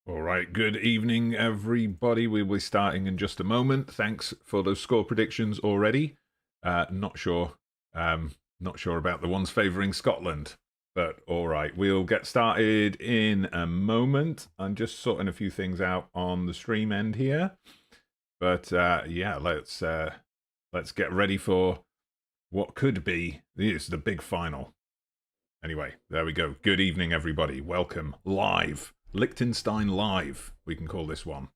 All right, good evening, everybody. We'll be starting in just a moment. Thanks for those score predictions already. Not sure, not sure about the ones favouring Scotland, but all right, we'll get started in a moment. I'm just sorting a few things out on the stream end here, but yeah, let's get ready for what could be the big final. Anyway, there we go. Good evening, everybody. Welcome live. Liechtenstein live, we can call this one.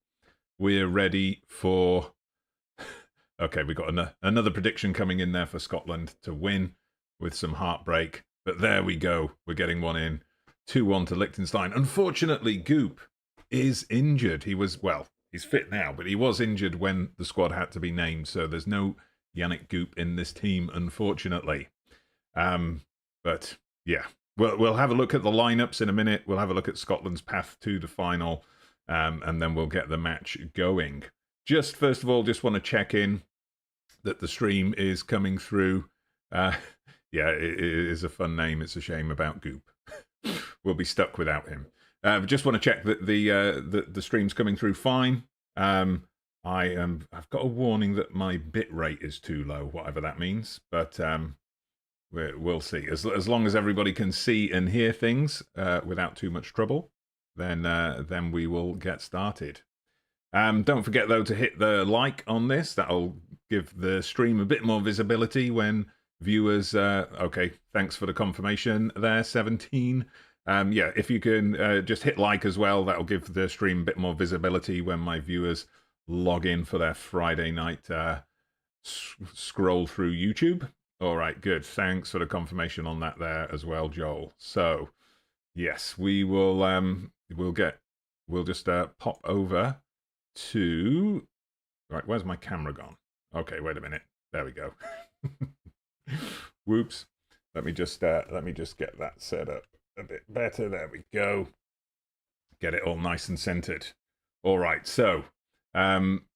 We're ready for... Okay, we've got another prediction coming in there for Scotland to win with some heartbreak. But there we go. We're getting one in. 2-1 to Liechtenstein. Unfortunately, Goop is injured. He was, well, he's fit now, but he was injured when the squad had to be named. So there's no Yannick Goop in this team, unfortunately. But yeah, we'll have a look at the lineups in a minute. We'll have a look at Scotland's path to the final, and then we'll get the match going. Just first of all, just want to check in that the stream is coming through. Yeah, it is a fun name. It's a shame about Goop. We'll be stuck without him. Just want to check that the stream's coming through fine. I've got a warning that my bit rate is too low, whatever that means, but we'll see. As long as everybody can see and hear things without too much trouble, then we will get started. Don't forget, though, to hit the like on this. That'll give the stream a bit more visibility when viewers... okay, thanks for the confirmation there, 17. Yeah, if you can just hit like as well, that'll give the stream a bit more visibility when my viewers log in for their Friday night scroll through YouTube. All right, good. Thanks for the confirmation on that there as well, Joel. So, yes, we will. We'll just pop over to. Right, where's my camera gone? Okay, wait a minute. There we go. Whoops. Let me just get that set up a bit better. There we go. Get it all nice and centered. All right. So,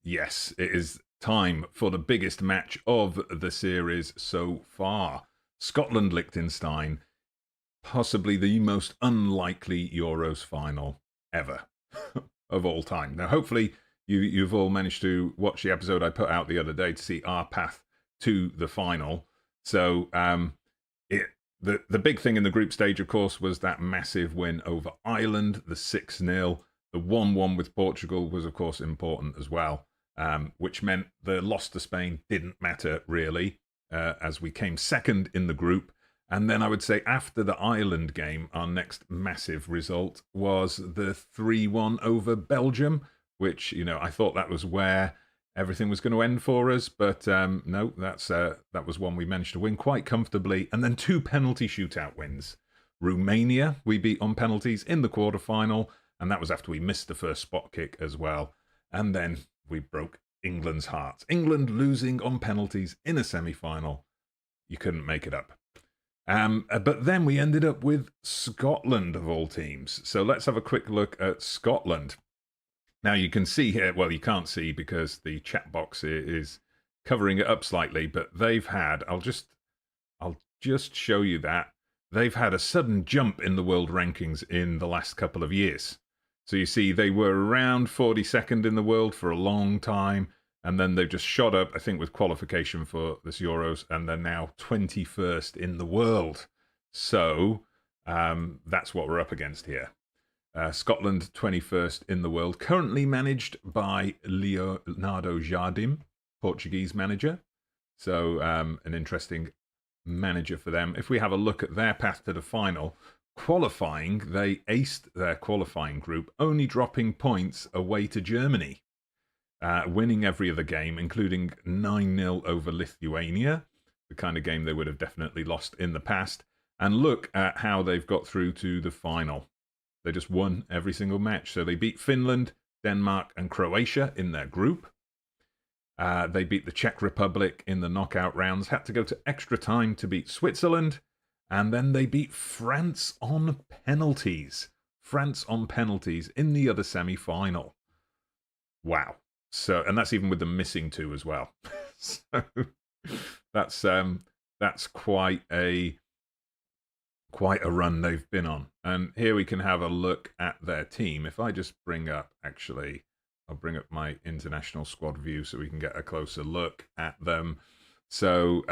yes, it is time for the biggest match of the series so far. Scotland-Liechtenstein, possibly the most unlikely Euros final ever of all time. Now, hopefully, you've all managed to watch the episode I put out the other day to see our path to the final. So, the big thing in the group stage, of course, was that massive win over Ireland, the 6-0. The 1-1 with Portugal was, of course, important as well. Which meant the loss to Spain didn't matter, really, as we came second in the group. And then I would say after the Ireland game, our next massive result was the 3-1 over Belgium, which, I thought that was where everything was going to end for us. But no, that was one we managed to win quite comfortably. And then 2 penalty shootout wins. Romania, we beat on penalties in the quarterfinal, and that was after we missed the first spot kick as well. And then we broke England's hearts. England losing on penalties in a semi-final. You couldn't make it up. But then we ended up with Scotland, of all teams. So let's have a quick look at Scotland. Now you can see here, well, you can't see because the chat box is covering it up slightly, but they've had, I'll just show you that. They've had a sudden jump in the world rankings in the last couple of years. So you see, they were around 42nd in the world for a long time, and then they've just shot up, I think, with qualification for this Euros, and they're now 21st in the world. So that's what we're up against here. Scotland, 21st in the world, currently managed by Leonardo Jardim, Portuguese manager. So an interesting manager for them. If we have a look at their path to the final, qualifying, they aced their qualifying group, only dropping points away to Germany, winning every other game, including 9-0 over Lithuania, the kind of game they would have definitely lost in the past. And look at how they've got through to the final. They just won every single match. So they beat Finland, Denmark, and Croatia in their group. They beat the Czech Republic in the knockout rounds, had to go to extra time to beat Switzerland. And then they beat France on penalties. France on penalties in the other semi-final. Wow. So, and that's even with them missing 2 as well. So that's quite a quite a run they've been on. And here we can have a look at their team. If I just bring up, actually, I'll bring up my international squad view so we can get a closer look at them. So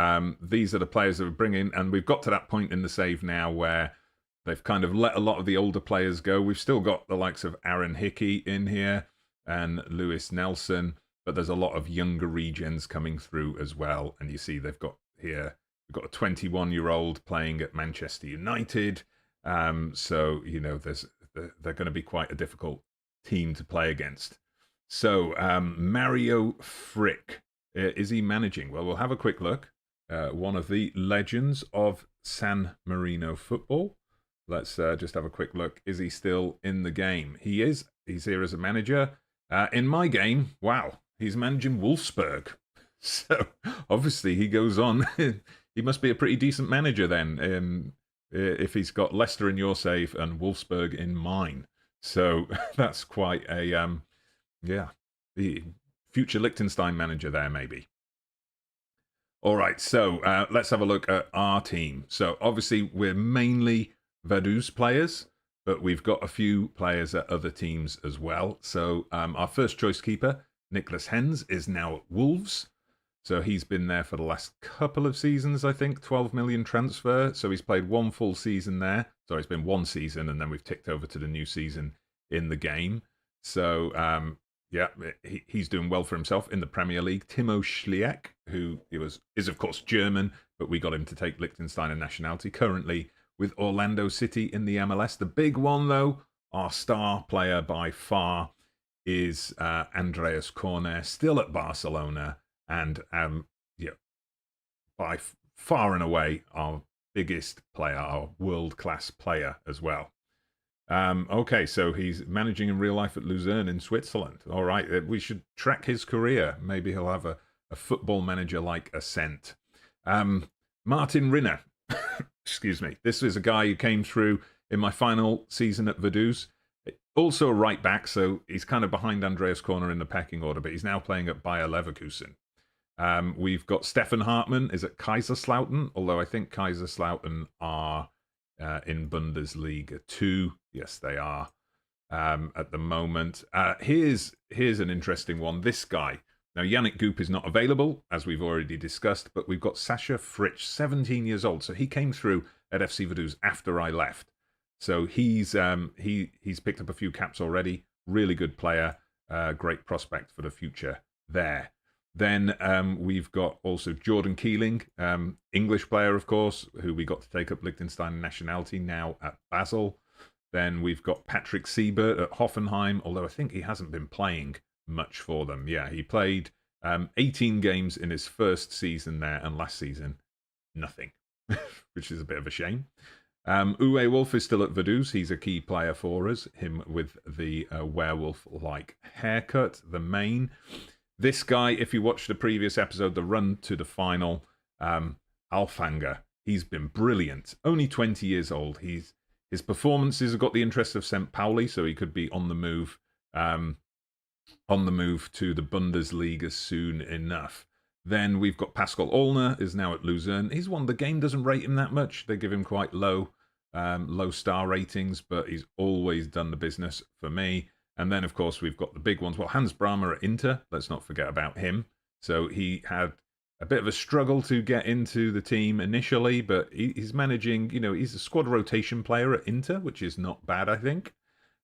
these are the players that we're bringing, and we've got to that point in the save now where they've kind of let a lot of the older players go. We've still got the likes of Aaron Hickey in here and Lewis Nelson, but there's a lot of younger regions coming through as well. And you see they've got here, we've got a 21-year-old playing at Manchester United. So, you know, they're going to be quite a difficult team to play against. So, Mario Frick, is he managing? Well, we'll have a quick look. One of the legends of San Marino football. Let's just have a quick look. Is he still in the game? He is. He's here as a manager. In my game, wow, he's managing Wolfsburg. So, obviously, he goes on. He must be a pretty decent manager then, if he's got Leicester in your save and Wolfsburg in mine. So, that's quite a, yeah, the future Liechtenstein manager there, maybe. All right, so let's have a look at our team. So, obviously, we're mainly Vaduz players, but we've got a few players at other teams as well. So our first choice keeper, Nicholas Hens, is now at Wolves. So he's been there for the last couple of seasons, I think, 12 million transfer. So he's played one full season there. So it's been one season, and then we've ticked over to the new season in the game. So, yeah, he's doing well for himself in the Premier League. Timo Schliek, who is of course German, but we got him to take Liechtenstein and nationality, currently with Orlando City in the MLS. The big one, though, our star player by far is Andreas Corner, still at Barcelona, and yeah, by far and away our biggest player, our world-class player as well. Okay, so he's managing in real life at Luzern in Switzerland. All right, we should track his career. Maybe he'll have a football manager-like ascent. Martin Rinner. Excuse me. This is a guy who came through in my final season at Vaduz. Also a right back, so he's kind of behind Andreas Corner in the pecking order, but he's now playing at Bayer Leverkusen. We've got Stefan Hartmann is at Kaiserslautern, although I think Kaiserslautern are in Bundesliga 2. Yes, they are at the moment. Here's an interesting one. This guy. Now, Yannick Goop is not available, as we've already discussed, but we've got Sasha Fritsch, 17 years old. So he came through at FC Vaduz after I left. So he's picked up a few caps already. Really good player. Great prospect for the future there. Then we've got also Jordan Keeling, English player, of course, who we got to take up Liechtenstein nationality, now at Basel. Then we've got Patrick Siebert at Hoffenheim, although I think he hasn't been playing much for them. Yeah, he played 18 games in his first season there, and last season, nothing, which is a bit of a shame. Uwe Wolf is still at Vaduz. He's a key player for us, him with the werewolf-like haircut, the mane. This guy, if you watched the previous episode, the run to the final, Alfanger, he's been brilliant. Only 20 years old. His performances have got the interest of St. Pauli, so he could be on the move to the Bundesliga soon enough. Then we've got Pascal Olner is now at Luzern. He's one, the game doesn't rate him that much. They give him quite low star ratings, but he's always done the business for me. And then, of course, we've got the big ones. Well, Hans Brahmer at Inter, let's not forget about him. So he had a bit of a struggle to get into the team initially, but he's managing, he's a squad rotation player at Inter, which is not bad, I think.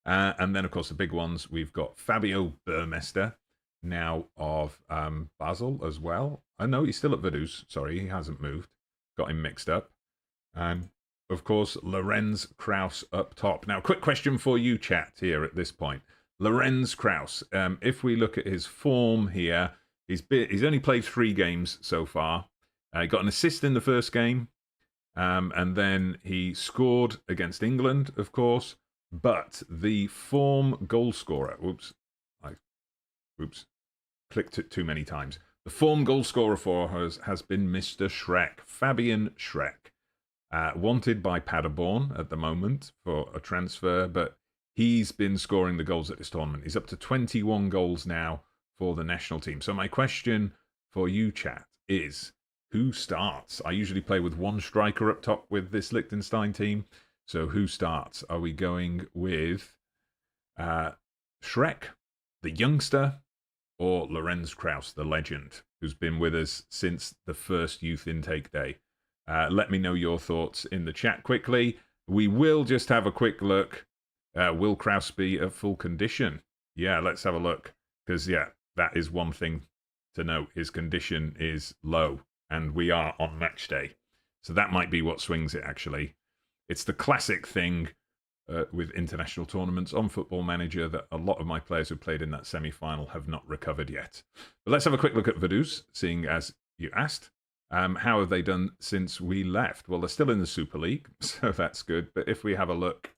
And then, of course, the big ones, we've got Fabio Burmester, now of Basel as well. I know he's still at Vaduz. Sorry, he hasn't moved. Got him mixed up. And, of course, Lorenz Krauss up top. Now, quick question for you, chat, here at this point. Lorenz Krauss, if we look at his form here, he's only played 3 games so far. He got an assist in the first game, and then he scored against England, of course. But the form goal scorer, clicked it too many times. The form goal scorer for us has been Mr. Schreck, Fabian Schreck, wanted by Paderborn at the moment for a transfer, but he's been scoring the goals at this tournament. He's up to 21 goals now for the national team. So my question for you, chat, is who starts? I usually play with one striker up top with this Liechtenstein team. So who starts? Are we going with Shrek, the youngster, or Lorenz Krauss, the legend, who's been with us since the first youth intake day? Let me know your thoughts in the chat quickly. We will just have a quick look. Will Krauss be at full condition? Yeah, let's have a look. Because, yeah, that is one thing to note. His condition is low, and we are on match day. So that might be what swings it, actually. It's the classic thing with international tournaments on Football Manager that a lot of my players who played in that semi-final have not recovered yet. But let's have a quick look at Vaduz, seeing as you asked. How have they done since we left? Well, they're still in the Super League, so that's good. But if we have a look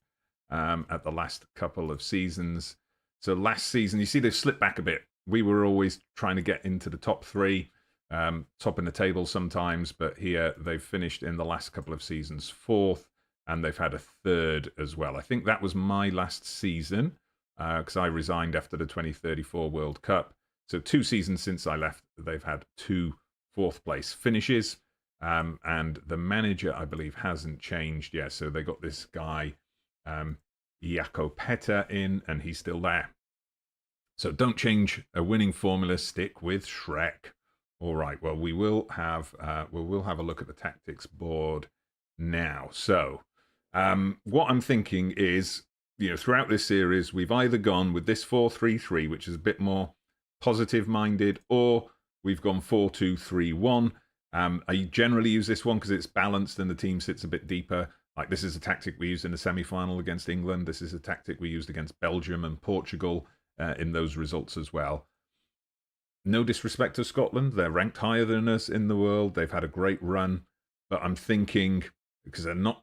at the last couple of seasons, so last season, you see they've slipped back a bit. We were always trying to get into the top three, top in the table sometimes, but here they've finished in the last couple of seasons fourth, and they've had a third as well. I think that was my last season, because I resigned after the 2034 World Cup. So 2 seasons since I left, they've had 2 fourth-place finishes, and the manager, I believe, hasn't changed yet. So they got this guy, Jaco Petter, in, and he's still there. So don't change a winning formula. Stick with Shrek. All right. Well, we will have a look at the tactics board now. So what I'm thinking is, throughout this series, we've either gone with this 4-3-3, which is a bit more positive-minded, or we've gone 4-2-3-1. I generally use this one because it's balanced and the team sits a bit deeper. Like, this is a tactic we used in the semi-final against England. This is a tactic we used against Belgium and Portugal in those results as well. No disrespect to Scotland. They're ranked higher than us in the world. They've had a great run. But I'm thinking, because they're not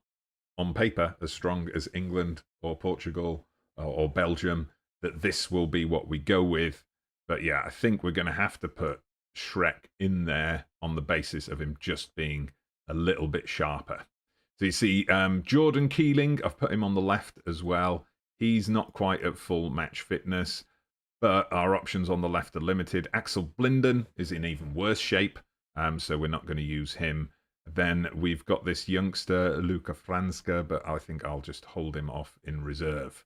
on paper as strong as England or Portugal or Belgium, that this will be what we go with. But yeah, I think we're going to have to put Shrek in there on the basis of him just being a little bit sharper. So you see, Jordan Keeling, I've put him on the left as well. He's not quite at full match fitness, but our options on the left are limited. Axel Blinden is in even worse shape, so we're not going to use him. Then we've got this youngster, Luka Franska, but I think I'll just hold him off in reserve.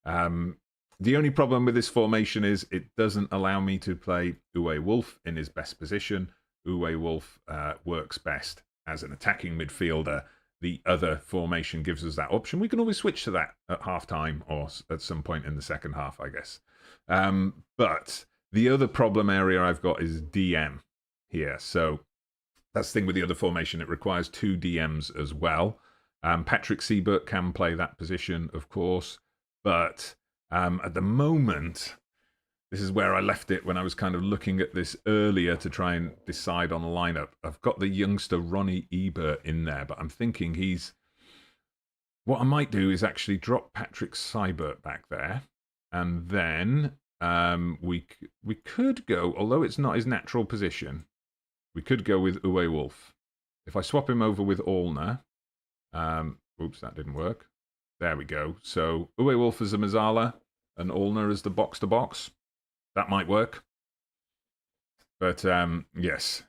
The only problem with this formation is it doesn't allow me to play Uwe Wolf in his best position. Uwe Wolf works best as an attacking midfielder. The other formation gives us that option. We can always switch to that at half-time or at some point in the second half, I guess. But the other problem area I've got is DM here. So that's the thing with the other formation. It requires 2 DMs as well. Patrick Siebert can play that position, of course. But at the moment, this is where I left it when I was kind of looking at this earlier to try and decide on a lineup. I've got the youngster Ronnie Ebert in there, but I'm thinking what I might do is actually drop Patrick Seibert back there. And then we could go, although it's not his natural position, we could go with Uwe Wolf. If I swap him over with Allner, oops, that didn't work. There we go. So Uwe Wolf as a Mazzala and Allner as the box-to-box. That might work. But, yes.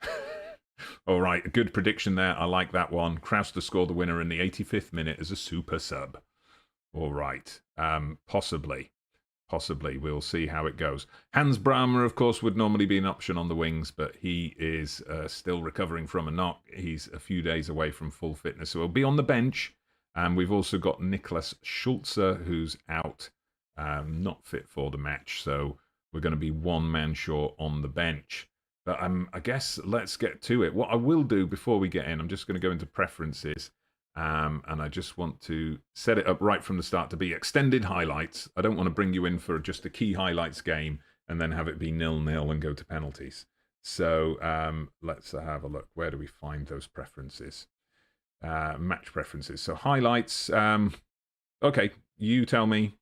All right, a good prediction there. I like that one. Krauss to score the winner in the 85th minute as a super sub. All right. Possibly. We'll see how it goes. Hans Brahma, of course, would normally be an option on the wings, but he is still recovering from a knock. He's a few days away from full fitness, so he'll be on the bench. And we've also got Niklas Schulze, who's out, not fit for the match. So we're going to be 1 man short on the bench. But I guess let's get to it. What I will do before we get in, I'm just going to go into preferences. And I just want to set it up right from the start to be extended highlights. I don't want to bring you in for just a key highlights game and then have it be 0-0 and go to penalties. So let's have a look. Where do we find those preferences? Match preferences. So highlights. Okay, you tell me.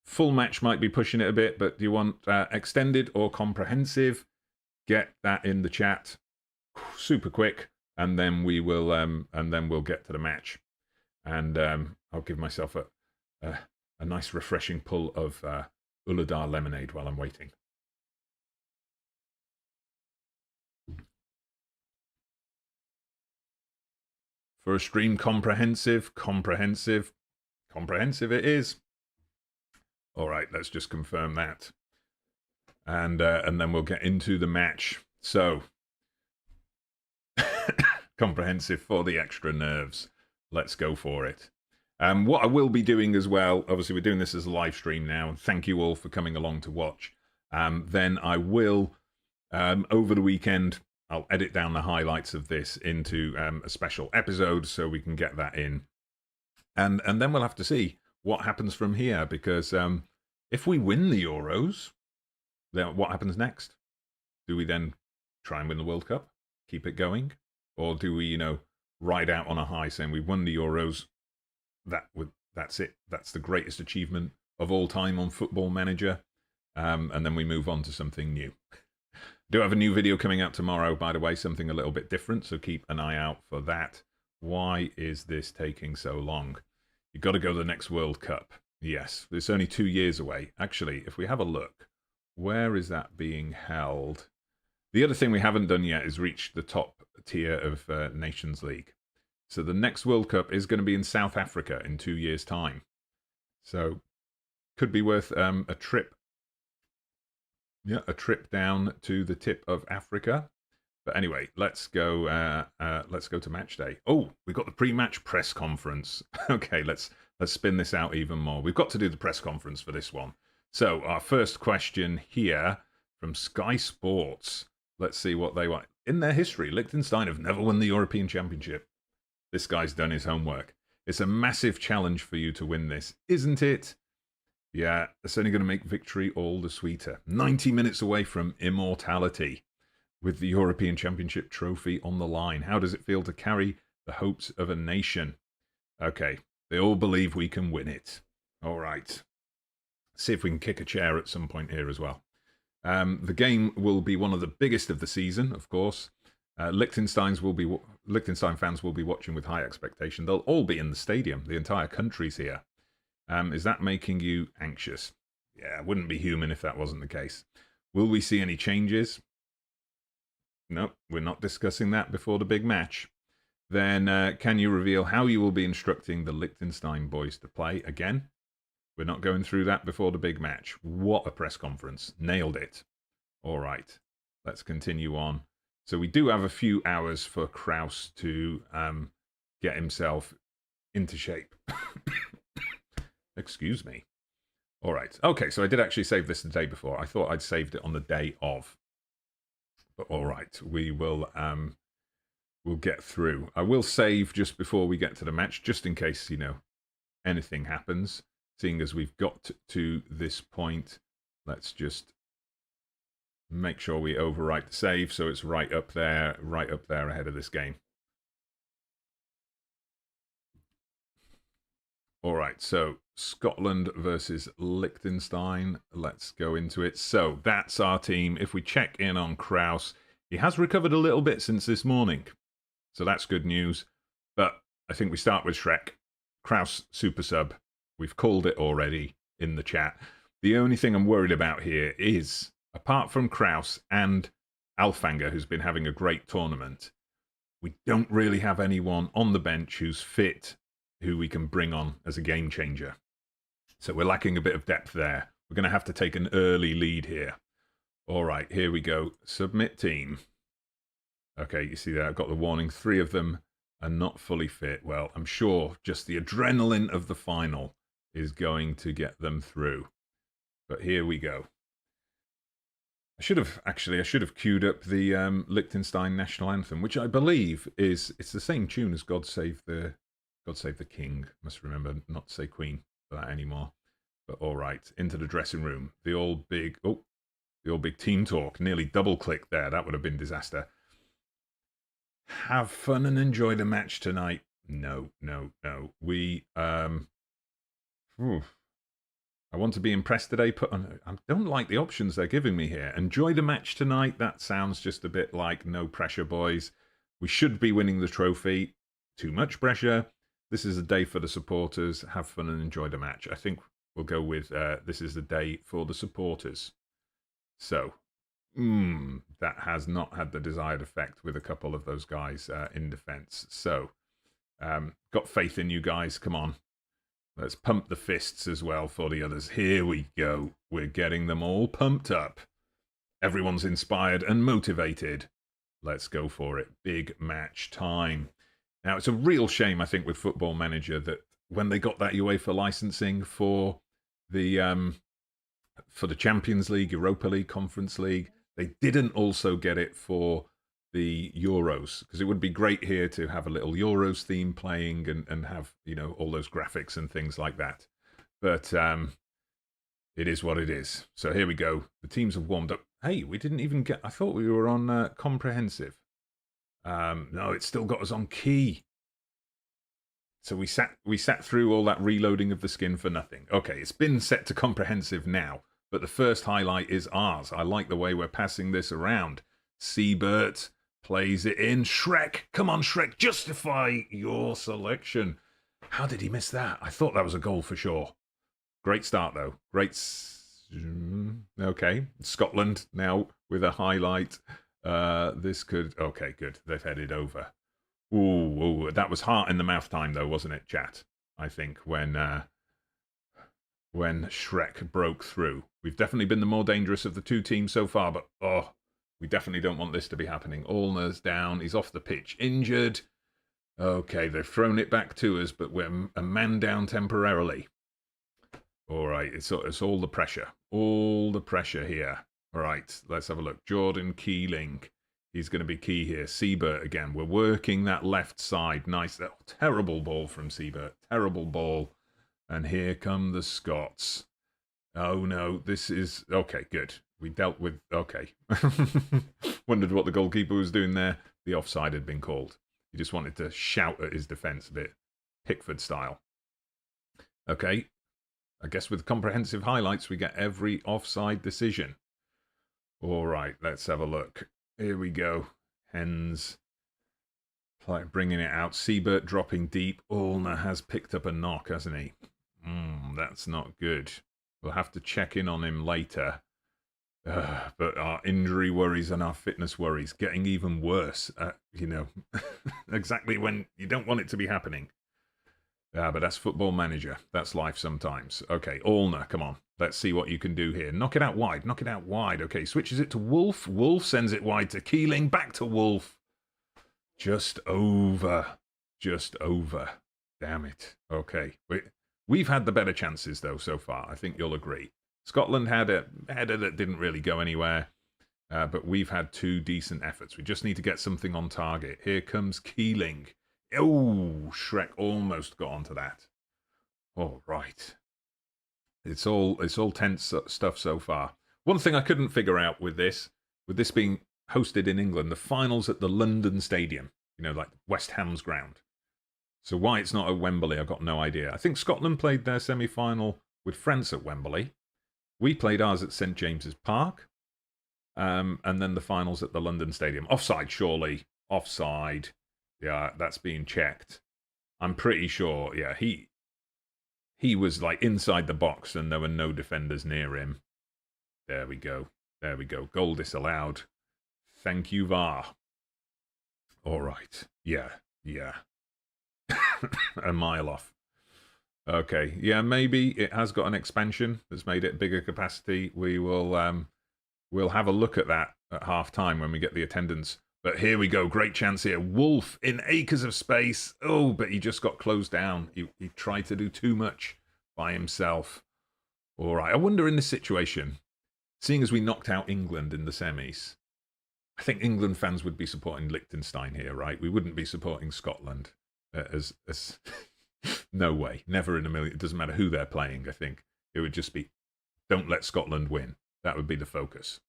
Full match might be pushing it a bit, but do you want extended or comprehensive? Get that in the chat. Super quick. And then we'll get to the match, and I'll give myself a nice refreshing pull of Uladar lemonade while I'm waiting. for a stream. Comprehensive it is. All right, let's just confirm that, and then we'll get into the match. So comprehensive for the extra nerves. Let's go for it. What I will be doing as well, obviously we're doing this as a live stream now, and thank you all for coming along to watch. Then I will, over the weekend, I'll edit down the highlights of this into a special episode so we can get that in. And then we'll have to see what happens from here, because if we win the Euros, then what happens next? Do we then try and win the World Cup? Keep it going? Or do we, ride out on a high saying we won the Euros, that's it, that's the greatest achievement of all time on Football Manager, and then we move on to something new. Do have a new video coming out tomorrow, by the way, something a little bit different, so keep an eye out for that. Why is this taking so long? You've got to go to the next World Cup. Yes, it's only 2 years away. Actually, if we have a look, where is that being held? The other thing we haven't done yet is reach the top tier of Nations League. So the next World Cup is going to be in South Africa in 2 years' time. So could be worth a trip. Yeah, a trip down to the tip of Africa. But anyway, let's go to match day. Oh, we've got the pre-match press conference. Okay, let's spin this out even more. We've got to do the press conference for this one. So our first question here from Sky Sports. Let's see what they want. In their history, Liechtenstein have never won the European Championship. This guy's done his homework. It's a massive challenge for you to win this, isn't it? Yeah, it's only going to make victory all the sweeter. 90 minutes away from immortality with the European Championship trophy on the line. How does it feel to carry the hopes of a nation? Okay, they all believe we can win it. All right. See if we can kick a chair at some point here as well. The game will be one of the biggest of the season, of course. Liechtenstein fans will be watching with high expectation. They'll all be in the stadium. The entire country's here. Is that making you anxious? Yeah, wouldn't be human if that wasn't the case. Will we see any changes? Nope, we're not discussing that before the big match. Then can you reveal how you will be instructing the Liechtenstein boys to play? Again, we're not going through that before the big match. What a press conference. Nailed it. All right, let's continue on. So we do have a few hours for Kraus to get himself into shape. Excuse me. All right. Okay, so I did actually save this the day before. I thought I'd saved it on the day of. But all right, we will we'll get through. I will save just before we get to the match, just in case, anything happens. Seeing as we've got to this point, let's just make sure we overwrite the save so it's right up there ahead of this game. All right, so Scotland versus Liechtenstein. Let's go into it. So that's our team. If we check in on Kraus, he has recovered a little bit since this morning. So that's good news. But I think we start with Shrek. Kraus super sub. We've called it already in the chat. The only thing I'm worried about here is, apart from Kraus and Alfanger, who's been having a great tournament, we don't really have anyone on the bench who's fit, who we can bring on as a game changer. So we're lacking a bit of depth there. We're going to have to take an early lead here. All right, here we go. Submit team. Okay, you see there, I've got the warning. 3 of them are not fully fit. Well, I'm sure just the adrenaline of the final is going to get them through. But here we go. I should have queued up the Liechtenstein national anthem, which I believe it's the same tune as God Save the King. Must remember not to say Queen for that anymore. But all right, into the dressing room. The old big team talk. Nearly double click there. That would have been disaster. Have fun and enjoy the match tonight. No. We I want to be impressed today. I don't like the options they're giving me here. Enjoy the match tonight. That sounds just a bit like no pressure, boys. We should be winning the trophy. Too much pressure. This is a day for the supporters. Have fun and enjoy the match. I think we'll go with this is the day for the supporters. So, that has not had the desired effect with a couple of those guys in defence. So, Got faith in you guys. Come on. Let's pump the fists as well for the others. Here we go. We're getting them all pumped up. Everyone's inspired and motivated. Let's go for it. Big match time. Now, it's a real shame, I think, with Football Manager that when they got that UEFA licensing for the Champions League, Europa League, Conference League, they didn't also get it for the Euros, because it would be great here to have a little Euros theme playing and have, you know, all those graphics and things like that. But it is what it is. So here we go. The teams have warmed up. Hey, we didn't even get... I thought we were on comprehensive. No, it's still got us on key. So we sat through all that reloading of the skin for nothing. Okay, it's been set to comprehensive now, but the first highlight is ours. I like the way we're passing this around. Siebert plays it in. Shrek, come on, Shrek, justify your selection. How did he miss that? I thought that was a goal for sure. Great start, though. Okay, Scotland now with a highlight. This could... Okay, good. They've headed over. Ooh, that was heart in the mouth time, though, wasn't it, chat? I think when Shrek broke through. We've definitely been the more dangerous of the two teams so far, but we definitely don't want this to be happening. Allner's down. He's off the pitch, injured. Okay, they've thrown it back to us, but we're a man down temporarily. All right, it's all the pressure. All the pressure here. All right, let's have a look. Jordan Keeling. He's going to be key here. Siebert again. We're working that left side. Nice. Terrible ball from Siebert. Terrible ball. And here come the Scots. Oh, no. This is... Okay, good. We dealt with... Okay. Wondered what the goalkeeper was doing there. The offside had been called. He just wanted to shout at his defence a bit. Pickford style. Okay. I guess with comprehensive highlights, we get every offside decision. All right, let's have a look. Here we go. Hens bringing it out. Siebert dropping deep. Allner has picked up a knock, hasn't he? That's not good. We'll have to check in on him later. But our injury worries and our fitness worries getting even worse. You know, exactly when you don't want it to be happening. But that's Football Manager. That's life sometimes. Okay, Allner, come on. Let's see what you can do here. Knock it out wide. Knock it out wide. Okay, switches it to Wolf. Wolf sends it wide to Keeling. Back to Wolf. Just over. Just over. Damn it. Okay. We've had the better chances, though, so far. I think you'll agree. Scotland had a header that didn't really go anywhere. But we've had two decent efforts. We just need to get something on target. Here comes Keeling. Oh, Shrek almost got onto that. All right. It's all tense stuff so far. One thing I couldn't figure out with this being hosted in England, the finals at the London Stadium, you know, like West Ham's ground. So why it's not at Wembley, I've got no idea. I think Scotland played their semi-final with France at Wembley. We played ours at St James's Park. And then the finals at the London Stadium. Offside, surely. Offside. Yeah, that's being checked. I'm pretty sure, yeah, he was like inside the box and there were no defenders near him. There we go. There we go. Goal disallowed. Thank you, VAR. All right. Yeah. A mile off. Okay. Yeah, maybe it has got an expansion that's made it bigger capacity. We will we'll have a look at that at half time when we get the attendance. But here we go. Great chance here. Wolf in acres of space. Oh, but he just got closed down. He tried to do too much by himself. All right. I wonder in this situation, seeing as we knocked out England in the semis, I think England fans would be supporting Liechtenstein here, right? We wouldn't be supporting Scotland. As no way. Never in a million. It doesn't matter who they're playing, I think. It would just be, don't let Scotland win. That would be the focus.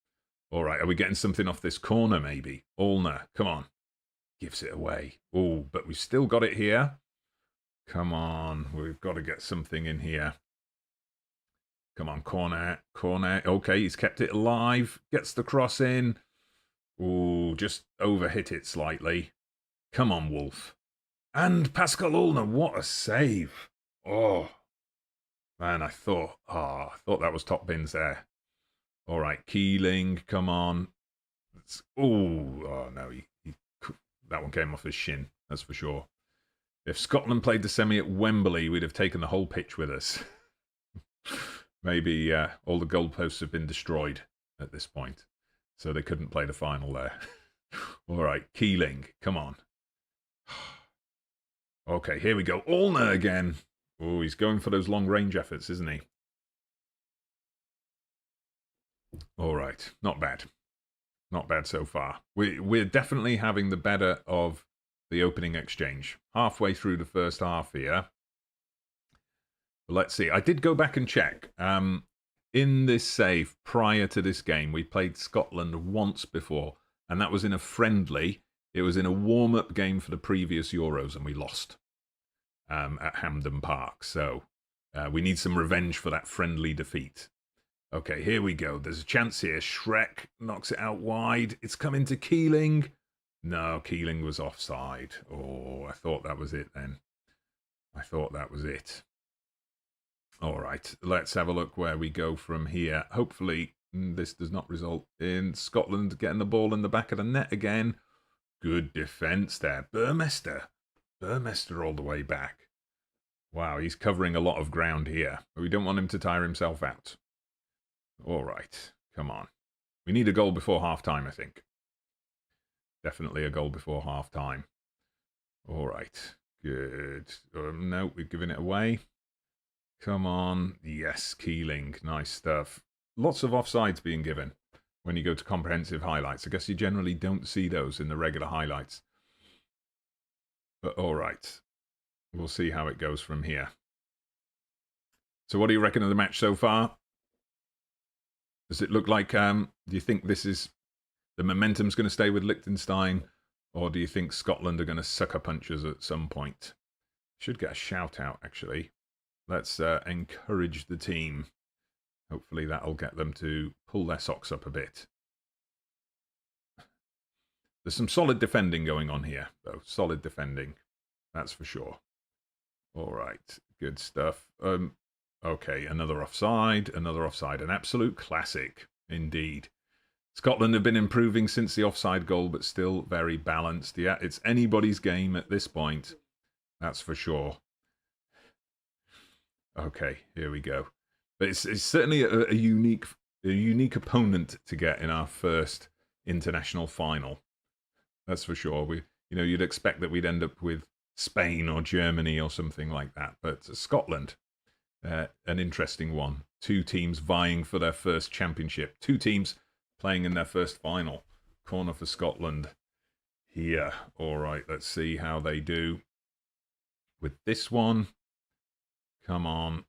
All right, are we getting something off this corner, maybe? Allner, come on. Gives it away. Oh, but we've still got it here. Come on, we've got to get something in here. Come on, corner. Okay, he's kept it alive. Gets the cross in. Oh, just overhit it slightly. Come on, Wolf. And Pascal Allner, what a save. Oh, man, I thought that was top bins there. All right, Keeling, come on. Oh no, that one came off his shin, that's for sure. If Scotland played the semi at Wembley, we'd have taken the whole pitch with us. Maybe all the goalposts have been destroyed at this point, so they couldn't play the final there. All right, Keeling, come on. Okay, here we go. Allner again. Oh, he's going for those long-range efforts, isn't he? All right, not bad. Not bad so far. We're definitely having the better of the opening exchange. Halfway through the first half here. But let's see. I did go back and check. In this save, prior to this game, we played Scotland once before, and that was in a friendly. It was in a warm-up game for the previous Euros, and we lost at Hampden Park. So we need some revenge for that friendly defeat. Okay, here we go. There's a chance here. Shrek knocks it out wide. It's coming to Keeling. No, Keeling was offside. Oh, I thought that was it then. I thought that was it. All right, let's have a look where we go from here. Hopefully, this does not result in Scotland getting the ball in the back of the net again. Good defence there. Burmester all the way back. Wow, he's covering a lot of ground here. But we don't want him to tire himself out. All right, come on. We need a goal before half-time, I think. Definitely a goal before half-time. All right, good. No, we've given it away. Come on. Yes, Keeling. Nice stuff. Lots of offsides being given when you go to comprehensive highlights. I guess you generally don't see those in the regular highlights. But all right. We'll see how it goes from here. So what do you reckon of the match so far? Does it look like, do you think this is, the momentum's going to stay with Liechtenstein, or do you think Scotland are going to sucker punches at some point? Should get a shout out, actually. Let's encourage the team. Hopefully that'll get them to pull their socks up a bit. There's some solid defending going on here, though. Solid defending, that's for sure. All right, good stuff. Okay, another offside. An absolute classic, indeed. Scotland have been improving since the offside goal, but still very balanced. Yeah, it's anybody's game at this point, that's for sure. Okay, here we go. But it's certainly a unique opponent to get in our first international final. That's for sure. You'd expect that we'd end up with Spain or Germany or something like that, but Scotland. An interesting one. Two teams vying for their first championship. Two teams playing in their first final. Corner for Scotland here. All right, let's see how they do with this one. Come on.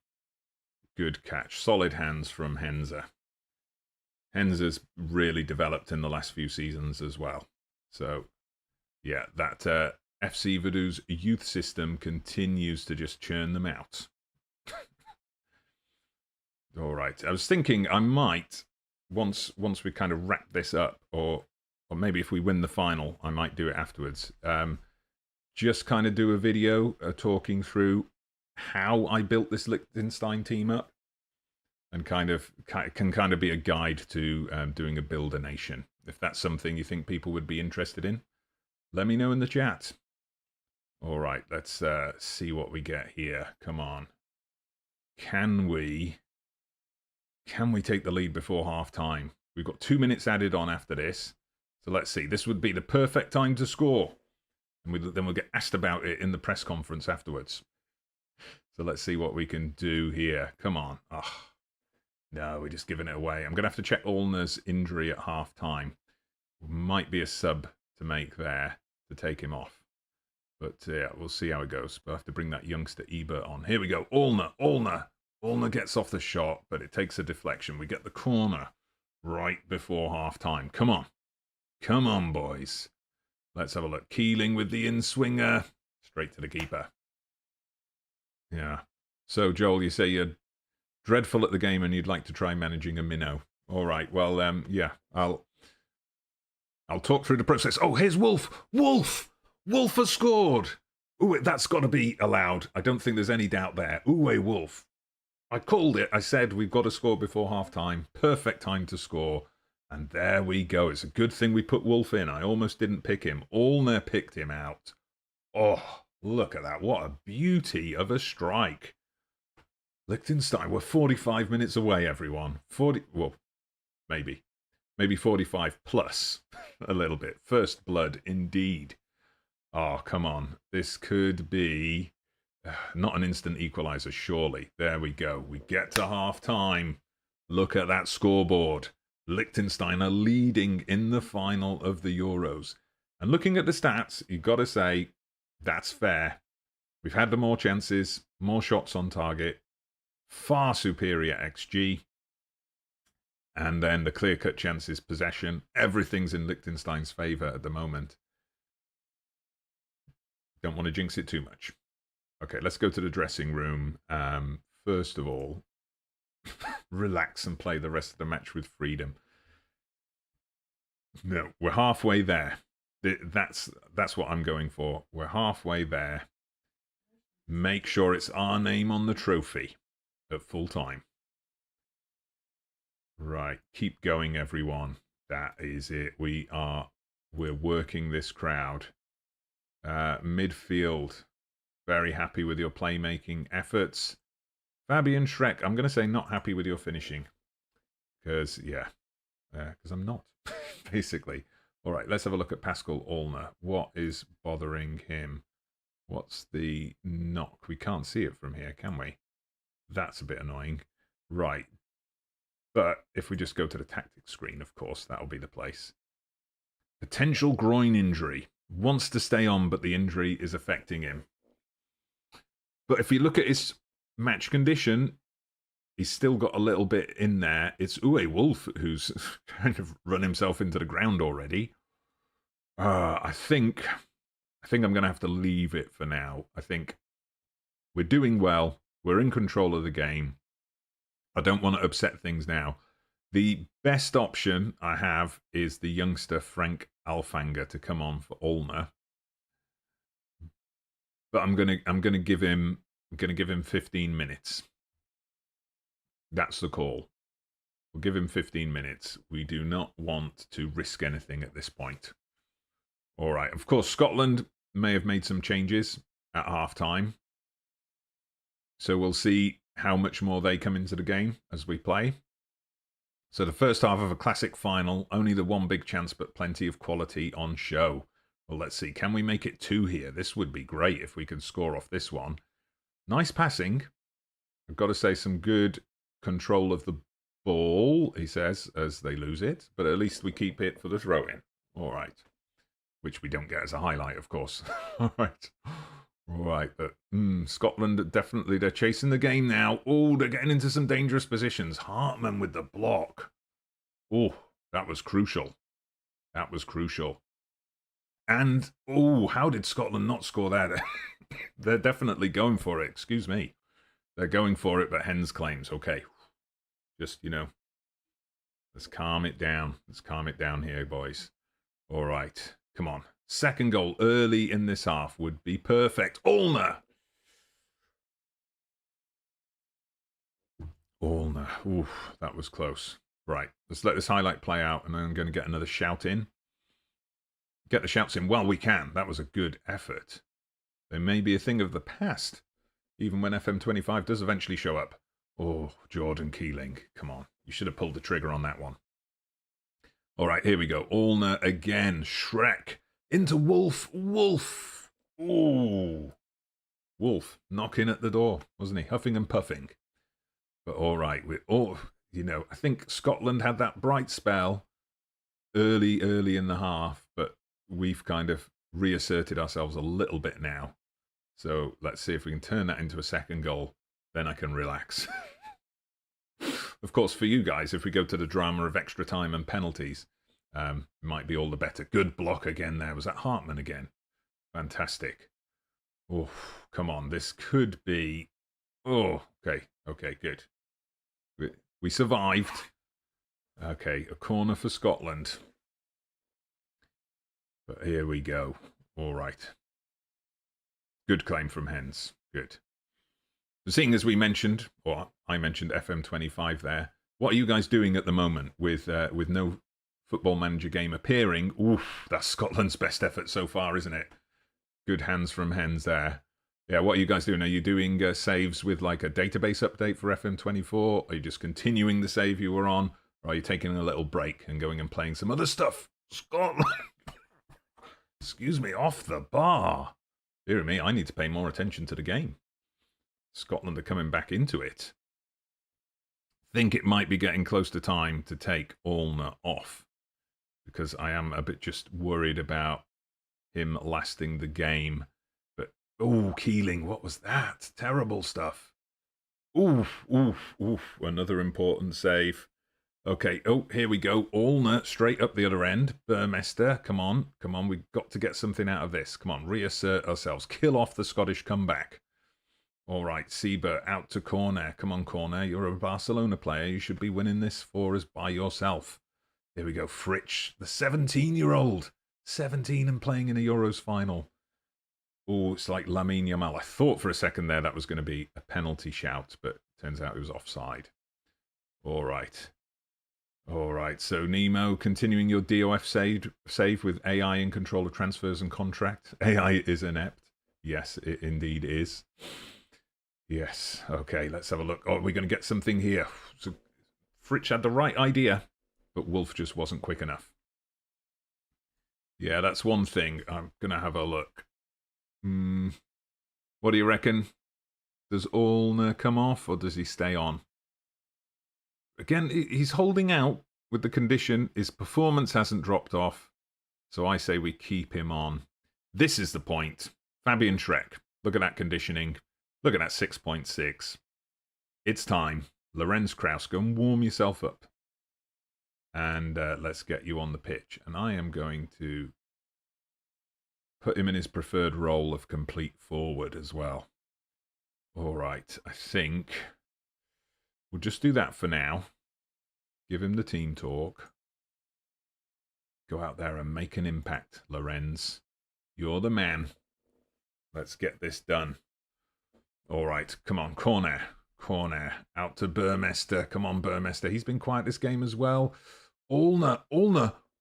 Good catch. Solid hands from Henze. Henze's really developed in the last few seasons as well. So, yeah, that FC Vaduz youth system continues to just churn them out. All right. I was thinking I might, once we kind of wrap this up, or maybe if we win the final, I might do it afterwards. Just kind of do a video talking through how I built this Liechtenstein team up, and can kind of be a guide to doing a build a nation. If that's something you think people would be interested in, let me know in the chat. All right. Let's see what we get here. Come on. Can we take the lead before half-time? We've got 2 minutes added on after this. So let's see. This would be the perfect time to score. And then we'll get asked about it in the press conference afterwards. So let's see what we can do here. Come on. Oh, no, we're just giving it away. I'm going to have to check Allner's injury at half-time. Might be a sub to make there to take him off. But yeah, we'll see how it goes. We'll have to bring that youngster Ebert on. Here we go. Allner gets off the shot, but it takes a deflection. We get the corner right before half-time. Come on. Come on, boys. Let's have a look. Keeling with the in-swinger. Straight to the keeper. Yeah. So, Joel, you say you're dreadful at the game and you'd like to try managing a minnow. All right. Well, yeah, I'll talk through the process. Oh, here's Wolf. Wolf has scored. Ooh, that's got to be allowed. I don't think there's any doubt there. Ooh, Wolf. I called it. I said we've got to score before half-time. Perfect time to score. And there we go. It's a good thing we put Wolf in. I almost didn't pick him. Allner picked him out. Oh, Look at that. What a beauty of a strike. Liechtenstein, we're 45 minutes away, everyone. 40, well, maybe 45 plus a little bit. First blood, indeed. Oh, come on. This could be not an instant equalizer, surely. There we go. We get to half time. Look at that scoreboard. Liechtenstein are leading in the final of the Euros. And looking at the stats, you've got to say, that's fair. We've had the more chances, more shots on target, far superior XG. And then the clear-cut chances, possession. Everything's in Liechtenstein's favour at the moment. Don't want to jinx it too much. Okay, let's go to the dressing room. First of all, relax and play the rest of the match with freedom. No, we're halfway there. That's what I'm going for. We're halfway there. Make sure it's our name on the trophy at full time. Right, keep going, everyone. That is it. We're working this crowd. Midfield, very happy with your playmaking efforts. Fabian Schreck, I'm going to say not happy with your finishing. Because I'm not, basically. All right, let's have a look at Pascal Allner. What is bothering him? What's the knock? We can't see it from here, can we? That's a bit annoying. Right. But if we just go to the tactics screen, of course, that'll be the place. Potential groin injury. Wants to stay on, but the injury is affecting him. But if you look at his match condition, he's still got a little bit in there. It's Uwe Wolf who's kind of run himself into the ground already. I think I'm going to have to leave it for now. I think we're doing well. We're in control of the game. I don't want to upset things now. The best option I have is the youngster Frank Alfanger to come on for Allner. But I'm gonna give him 15 minutes. That's the call. We'll give him 15 minutes. We do not want to risk anything at this point. All right. Of course, Scotland may have made some changes at half-time. So we'll see how much more they come into the game as we play. So the first half of a classic final, only the one big chance, but plenty of quality on show. Well, let's see. Can we make it 2 here? This would be great if we could score off this one. Nice passing. I've got to say some good control of the ball, he says, as they lose it. But at least we keep it for the throw-in. All right. Which we don't get as a highlight, of course. All right. Right, but Scotland, definitely, they're chasing the game now. Oh, they're getting into some dangerous positions. Hartman with the block. Oh, that was crucial. That was crucial. And, oh, how did Scotland not score that? They're definitely going for it. Excuse me. They're going for it, but Hens claims. Okay. Just, let's calm it down. Let's calm it down here, boys. All right. Come on. Second goal early in this half would be perfect. Allner. Allner. Oof, that was close. Right, let's let this highlight play out, and then I'm going to get another shout in. Get the shouts in while we can. That was a good effort. They may be a thing of the past, even when FM25 does eventually show up. Oh, Jordan Keeling. Come on. You should have pulled the trigger on that one. All right, here we go. Allner again. Schreck. Into Wolf. Wolf. Ooh. Wolf knocking at the door, wasn't he? Huffing and puffing. But all right. I think Scotland had that bright spell early in the half, but we've kind of reasserted ourselves a little bit now. So let's see if we can turn that into a second goal. Then I can relax. Of course, for you guys, if we go to the drama of extra time and penalties, might be all the better. Good block again there. Was that Hartman again? Fantastic. Oh, come on. This could be... Oh, okay. Okay, good. We survived. Okay, a corner for Scotland. But here we go. All right. Good claim from Hens. Good. Seeing as we mentioned, or I mentioned FM25 there, what are you guys doing at the moment with no Football Manager game appearing? Oof, that's Scotland's best effort so far, isn't it? Good hands from hens there. Yeah, what are you guys doing? Are you doing saves with like a database update for FM24? Are you just continuing the save you were on? Or are you taking a little break and going and playing some other stuff? Scotland! Excuse me, off the bar. Dear me, I need to pay more attention to the game. Scotland are coming back into it. Think it might be getting close to time to take Allner off, because I am a bit just worried about him lasting the game. But, oh, Keeling, what was that? Terrible stuff. Oof, oof, oof. Another important save. Okay, oh, here we go. Allner straight up the other end. Burmester, come on, come on. We've got to get something out of this. Come on, reassert ourselves. Kill off the Scottish comeback. All right, Siebert out to Corner. Come on, Corner. You're a Barcelona player. You should be winning this for us by yourself. Here we go. Fritsch, the 17-year-old. 17 and playing in a Euros final. Oh, it's like Lamine Yamal. I thought for a second there that was going to be a penalty shout, but turns out it was offside. All right. All right, so Nemo, continuing your DOF save with AI in control of transfers and contract. AI is inept. Yes, it indeed is. Yes, okay, let's have a look. Oh, we're going to get something here. So Fritsch had the right idea, but Wolf just wasn't quick enough. Yeah, that's one thing. I'm going to have a look. What do you reckon? Does Allner come off, or does he stay on? Again, he's holding out with the condition. His performance hasn't dropped off, so I say we keep him on. This is the point. Fabian Schreck, look at that conditioning. Look at that 6.6. It's time. Lorenz Krauss, go and warm yourself up. And let's get you on the pitch. And I am going to put him in his preferred role of complete forward as well. All right, I think we'll just do that for now. Give him the team talk. Go out there and make an impact, Lorenz. You're the man. Let's get this done. All right, come on, Corner. Corner, out to Burmester. Come on, Burmester. He's been quiet this game as well. Allner.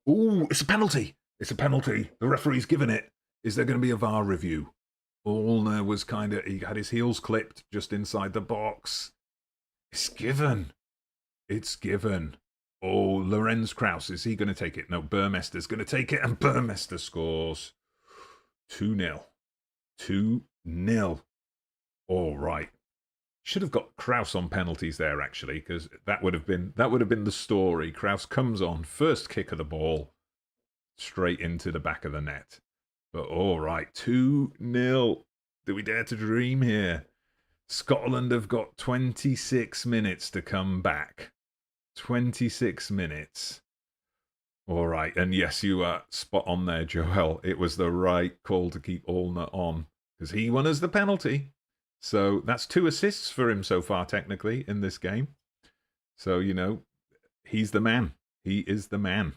Ooh, it's a penalty. It's a penalty. The referee's given it. Is there going to be a VAR review? Allner was he had his heels clipped just inside the box. It's given. It's given. Oh, Lorenz Krauss, is he going to take it? No, Burmester's going to take it, and Burmester scores. 2-0. 2-0. All right. Should have got Krauss on penalties there, actually, because that would have been the story. Krauss comes on, first kick of the ball, straight into the back of the net. But all right, 2-0. Do we dare to dream here? Scotland have got 26 minutes to come back. 26 minutes. All right, and yes, you are spot on there, Joel. It was the right call to keep Allner on, because he won us the penalty. So that's 2 assists for him so far, technically, in this game. So, you know, he's the man. He is the man.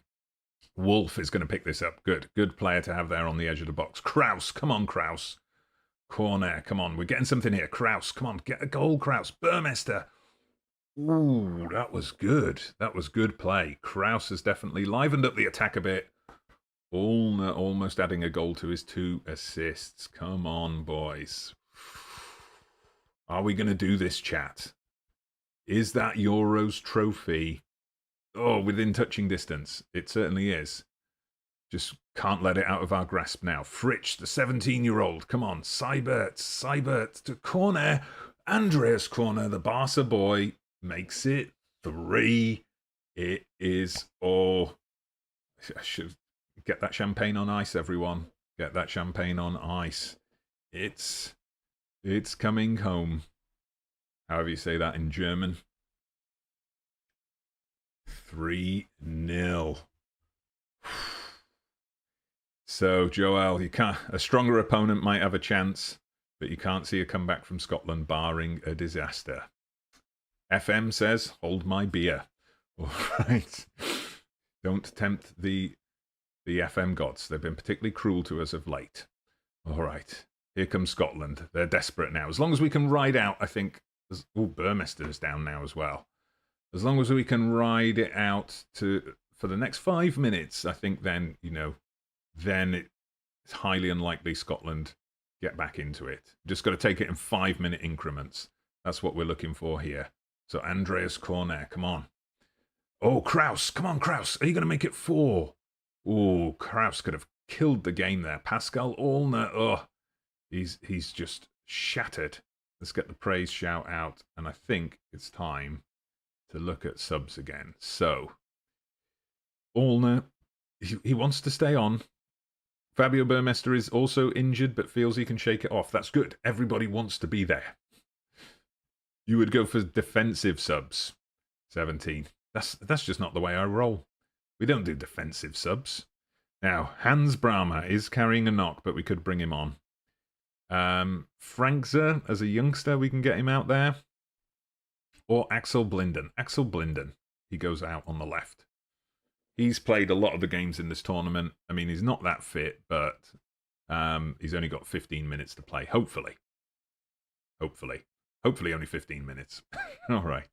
Wolf is going to pick this up. Good. Good player to have there on the edge of the box. Krauss. Come on, Krauss. Corner. Come on. We're getting something here. Krauss. Come on. Get a goal, Krauss. Burmester. Ooh, that was good. That was good play. Krauss has definitely livened up the attack a bit. Allner almost adding a goal to his 2 assists. Come on, boys. Are we going to do this, chat? Is that Euros trophy? Oh, within touching distance. It certainly is. Just can't let it out of our grasp now. Fritsch, the 17-year-old. Come on. Seibert to Corner. Andreas Corner, the Barca boy, makes it 3. It is... Oh, I should get that champagne on ice, everyone. Get that champagne on ice. It's coming home. However you say that in German. 3-0. So, Joel, a stronger opponent might have a chance, but you can't see a comeback from Scotland barring a disaster. FM says, hold my beer. All right. Don't tempt the FM gods. They've been particularly cruel to us of late. All right. Here comes Scotland. They're desperate now. As long as we can ride out, I think... Oh, Burmester's down now as well. As long as we can ride it out for the next 5 minutes, I think then, you know, then it's highly unlikely Scotland get back into it. Just got to take it in 5-minute increments. That's what we're looking for here. So Andreas Cornet, come on. Oh, Kraus, come on, Kraus. Are you going to make it 4? Oh, Kraus could have killed the game there. Pascal Allner, oh, he's just shattered. Let's get the praise shout out, and I think it's time to look at subs again. So, Allner, he wants to stay on. Fabio Burmester is also injured, but feels he can shake it off. That's good. Everybody wants to be there. You would go for defensive subs. 17. That's just not the way I roll. We don't do defensive subs. Now, Hans Brahma is carrying a knock, but we could bring him on. Frankzer, as a youngster, we can get him out there. Or Axel Blinden. Axel Blinden. He goes out on the left. He's played a lot of the games in this tournament. I mean, he's not that fit, but he's only got 15 minutes to play, hopefully. Hopefully only 15 minutes. All right.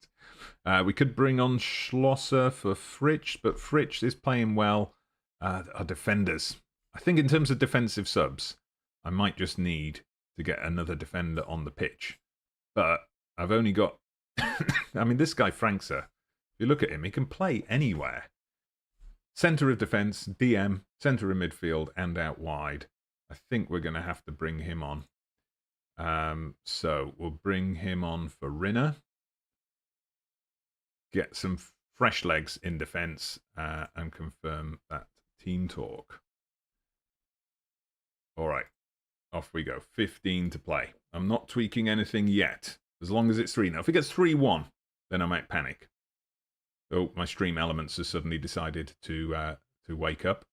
We could bring on Schlosser for Fritsch, but Fritsch is playing well. Our defenders. I think in terms of defensive subs, I might just need to get another defender on the pitch. But I've only got... I mean, this guy, Frankser, if you look at him, he can play anywhere. Centre of defence, DM, centre of midfield, and out wide. I think we're going to have to bring him on. So we'll bring him on for Rinner. Get some fresh legs in defence and confirm that team talk. All right, off we go. 15 to play. I'm not tweaking anything yet, as long as it's 3. Now, if it gets 3-1, then I might panic. Oh, my stream elements has suddenly decided to wake up.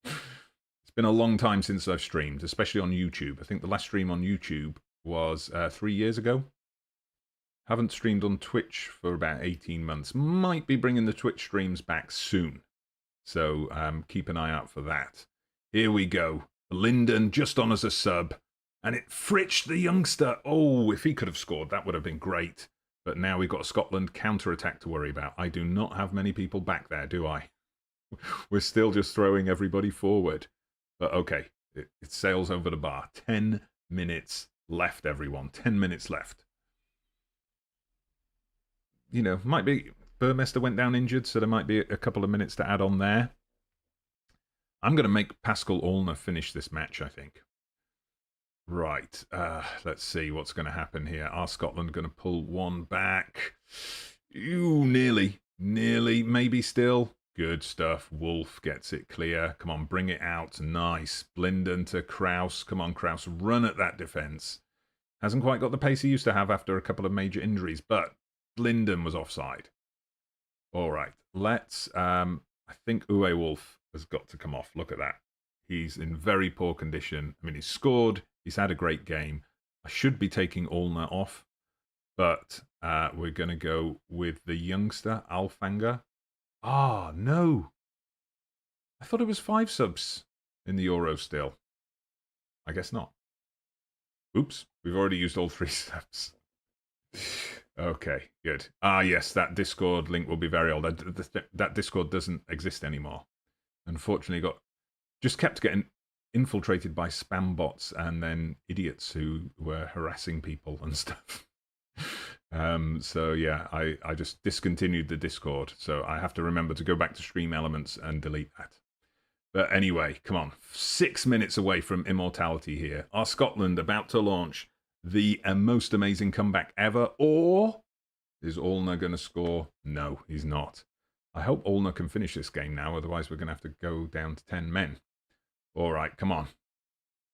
It's been a long time since I've streamed, especially on YouTube. I think the last stream on YouTube was 3 years ago. Haven't streamed on Twitch for about 18 months. Might be bringing the Twitch streams back soon. So keep an eye out for that. Here we go. Linden just on as a sub. And it Fritsch, the youngster. Oh, if he could have scored, that would have been great. But now we've got a Scotland counter-attack to worry about. I do not have many people back there, do I? We're still just throwing everybody forward. But okay, it sails over the bar. 10 minutes left, everyone. 10 minutes left. You know, might be... Burmester went down injured, so there might be a couple of minutes to add on there. I'm going to make Pascal Allner finish this match, I think. Right, let's see what's going to happen here. Are Scotland going to pull one back? Ooh, nearly, maybe still. Good stuff. Wolf gets it clear. Come on, bring it out. Nice. Blinden to Kraus. Come on, Kraus, run at that defence. Hasn't quite got the pace he used to have after a couple of major injuries, but Blinden was offside. All right, let's... I think Uwe Wolf has got to come off. Look at that. He's in very poor condition. I mean, he's scored. He's had a great game. I should be taking Allner off, but we're going to go with the youngster, Alfanger. Ah, no. I thought it was 5 subs in the Euro still. I guess not. Oops, we've already used all 3 subs. Okay, good. Ah, yes, that Discord link will be very old. That Discord doesn't exist anymore. Unfortunately, just kept getting infiltrated by spam bots and then idiots who were harassing people and stuff. So yeah, I just discontinued the Discord. So I have to remember to go back to Stream Elements and delete that. But anyway, come on. 6 minutes away from immortality here. Are Scotland about to launch the most amazing comeback ever? Or is Allner going to score? No, he's not. I hope Allner can finish this game now. Otherwise, we're going to have to go down to 10 men. All right, come on.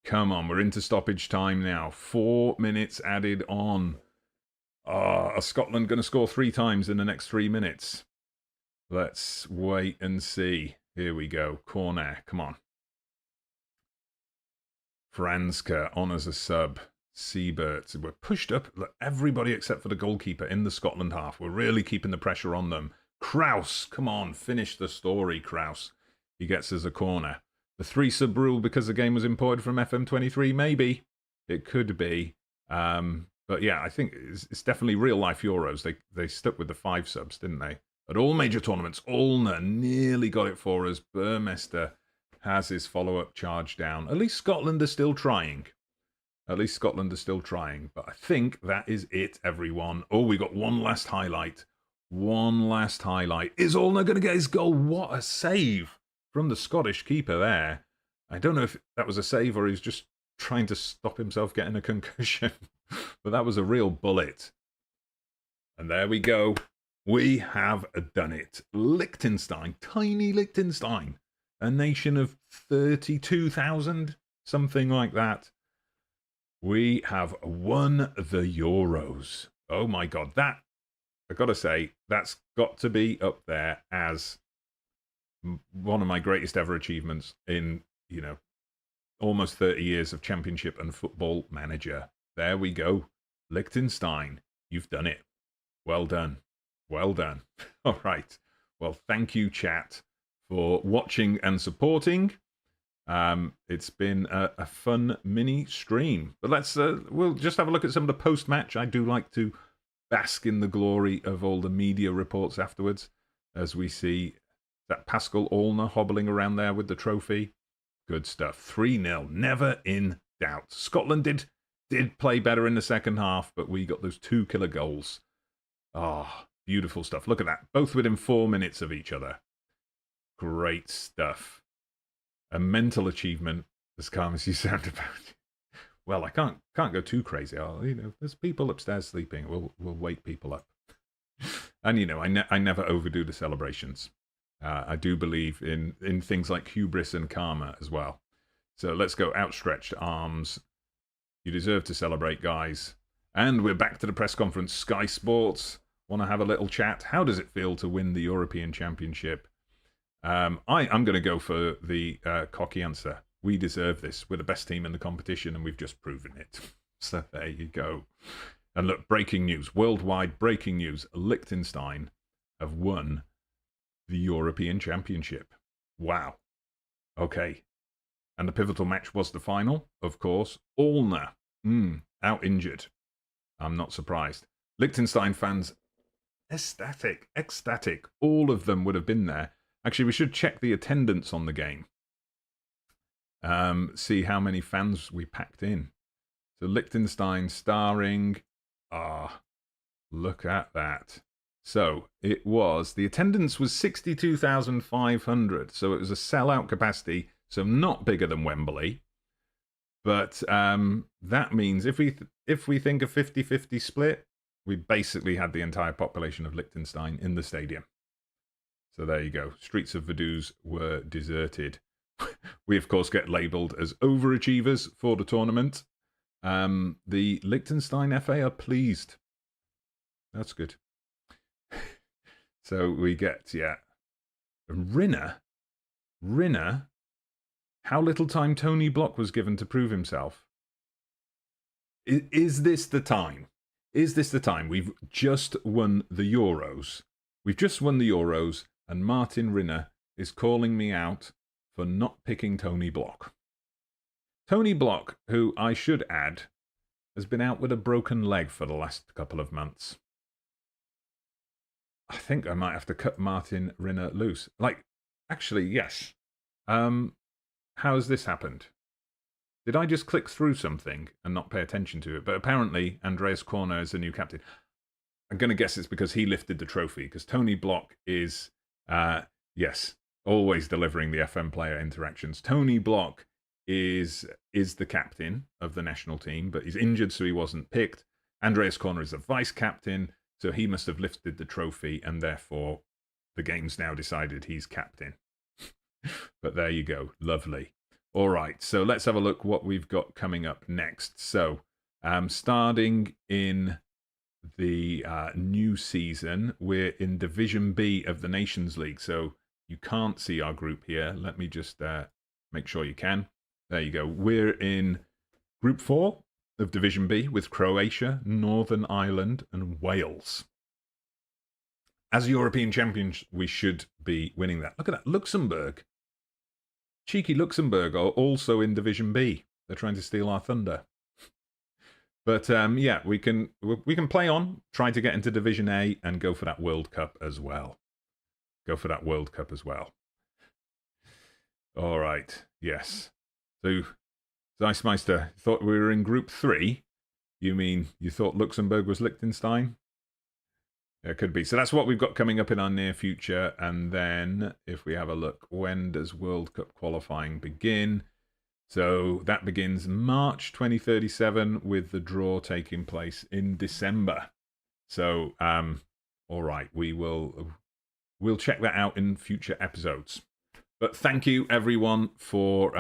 Come on, we're into stoppage time now. 4 minutes added on. Are Scotland going to score 3 times in the next 3 minutes? Let's wait and see. Here we go. Corner, come on. Franska on as a sub. Siebert. We're pushed up. Look, everybody except for the goalkeeper in the Scotland half. We're really keeping the pressure on them. Kraus, come on, finish the story, Kraus. He gets us a corner. The 3 sub rule because the game was imported from FM23, maybe. It could be. But yeah, I think it's definitely real life Euros. They stuck with the 5 subs, didn't they? At all major tournaments, Allner nearly got it for us. Burmester has his follow-up charge down. At least Scotland are still trying. At least Scotland are still trying. But I think that is it, everyone. Oh, we got one last highlight. One last highlight. Is Olner going to get his goal? What a save from the Scottish keeper there. I don't know if that was a save or he's just trying to stop himself getting a concussion. But that was a real bullet. And there we go. We have done it. Liechtenstein, tiny Liechtenstein, a nation of 32,000, something like that. We have won the Euros. Oh my God, that, I've got to say, that's got to be up there as one of my greatest ever achievements in, you know, almost 30 years of championship and football manager. There we go. Liechtenstein, you've done it. Well done. Well done. All right. Well, thank you, chat, for watching and supporting. It's been a fun mini stream. But we'll just have a look at some of the post-match. I do like to bask in the glory of all the media reports afterwards, as we see that Pascal Olner hobbling around there with the trophy. Good stuff. 3-0. Never in doubt. Scotland did play better in the second half, but we got those 2 killer goals. Ah, beautiful stuff. Look at that. Both within 4 minutes of each other. Great stuff. A mental achievement, as calm as you sound about it. Well, I can't go too crazy. There's people upstairs sleeping. We'll wake people up. And, I never overdo the celebrations. I do believe in things like hubris and karma as well. So let's go. Outstretched arms. You deserve to celebrate, guys. And we're back to the press conference. Sky Sports want to have a little chat. How does it feel to win the European Championship? I'm going to go for the cocky answer. We deserve this. We're the best team in the competition, and we've just proven it. So there you go. And look, breaking news. Worldwide breaking news. Liechtenstein have won the European Championship. Wow. Okay. And the pivotal match was the final, of course. Olner, out injured. I'm not surprised. Liechtenstein fans, ecstatic. All of them would have been there. Actually, we should check the attendance on the game. See how many fans we packed in. So Liechtenstein starring. Look at that. So the attendance was 62,500. So it was a sellout capacity. So not bigger than Wembley. But that means if we think a 50-50 split, we basically had the entire population of Liechtenstein in the stadium. So there you go. Streets of Vaduz were deserted. We, of course, get labelled as overachievers for the tournament. The Liechtenstein FA are pleased. That's good. So we get, Rinner. How little time Tony Block was given to prove himself. Is this the time? Is this the time? We've just won the Euros. And Martin Rinner is calling me out for not picking Tony Block. Tony Block, who I should add, has been out with a broken leg for the last couple of months. I think I might have to cut Martin Rinner loose. Actually, yes. How has this happened? Did I just click through something and not pay attention to it? But apparently, Andreas Corner is the new captain. I'm going to guess it's because he lifted the trophy, because Tony Block is, always delivering the FM player interactions. Tony Block is the captain of the national team, but he's injured, so he wasn't picked. Andreas Corner is the vice captain, so he must have lifted the trophy, and therefore the game's now decided he's captain. But there you go. Lovely. All right, so let's have a look what we've got coming up next. So, starting in the new season, we're in Division B of the Nations League. So you can't see our group here. Let me just make sure you can. There you go. We're in Group 4 of Division B with Croatia, Northern Ireland, and Wales. As European champions, we should be winning that. Look at that. Luxembourg. Cheeky Luxembourg are also in Division B. They're trying to steal our thunder. But we can play on, try to get into Division A, and go for that World Cup as well. All right. Yes. So, Zeissmeister, thought we were in Group 3? You mean you thought Luxembourg was Liechtenstein? It could be. So that's what we've got coming up in our near future. And then if we have a look, when does World Cup qualifying begin? So that begins March 2037 with the draw taking place in December. So, all right, we'll check that out in future episodes. But thank you everyone for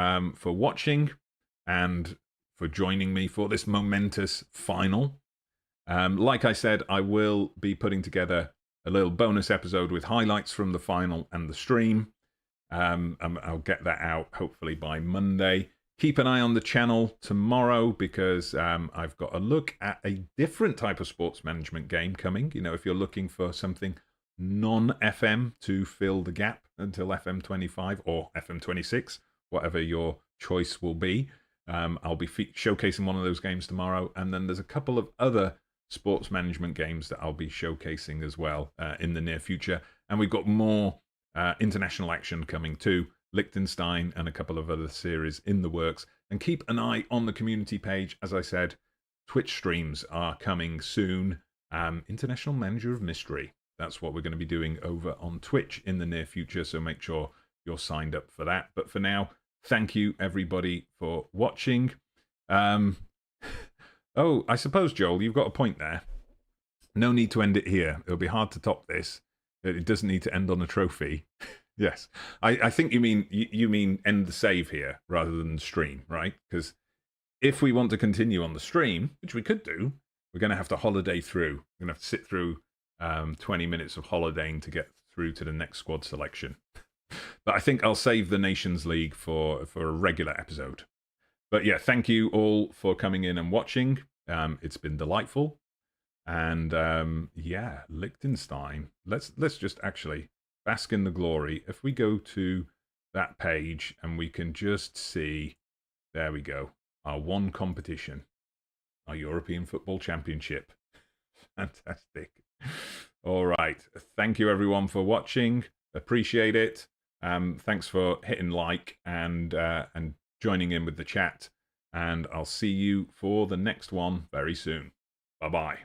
watching and for joining me for this momentous final. Like I said, I will be putting together a little bonus episode with highlights from the final and the stream. I'll get that out hopefully by Monday. Keep an eye on the channel tomorrow because I've got a look at a different type of sports management game coming. You know, if you're looking for something non-FM to fill the gap until FM25 or FM26, whatever your choice will be. I'll be showcasing one of those games tomorrow. And then there's a couple of other sports management games that I'll be showcasing as well in the near future. And we've got more international action coming too. Liechtenstein and a couple of other series in the works. And keep an eye on the community page. As I said, Twitch streams are coming soon. International Manager of Mystery. That's what we're going to be doing over on Twitch in the near future. So make sure you're signed up for that. But for now, thank you everybody for watching. Oh, I suppose, Joel, you've got a point there. No need to end it here. It'll be hard to top this. It doesn't need to end on a trophy. Yes. I think you mean end the save here rather than stream, right? Because if we want to continue on the stream, which we could do, we're going to have to holiday through. We're going to have to sit through 20 minutes of holidaying to get through to the next squad selection. But I think I'll save the Nations League for a regular episode. But yeah, thank you all for coming in and watching. It's been delightful. And yeah, Liechtenstein. Let's just actually bask in the glory. If we go to that page and we can just see, there we go, our one competition, our European Football Championship. Fantastic. All right. Thank you everyone for watching. Appreciate it. Thanks for hitting like and joining in with the chat. And I'll see you for the next one very soon. Bye-bye.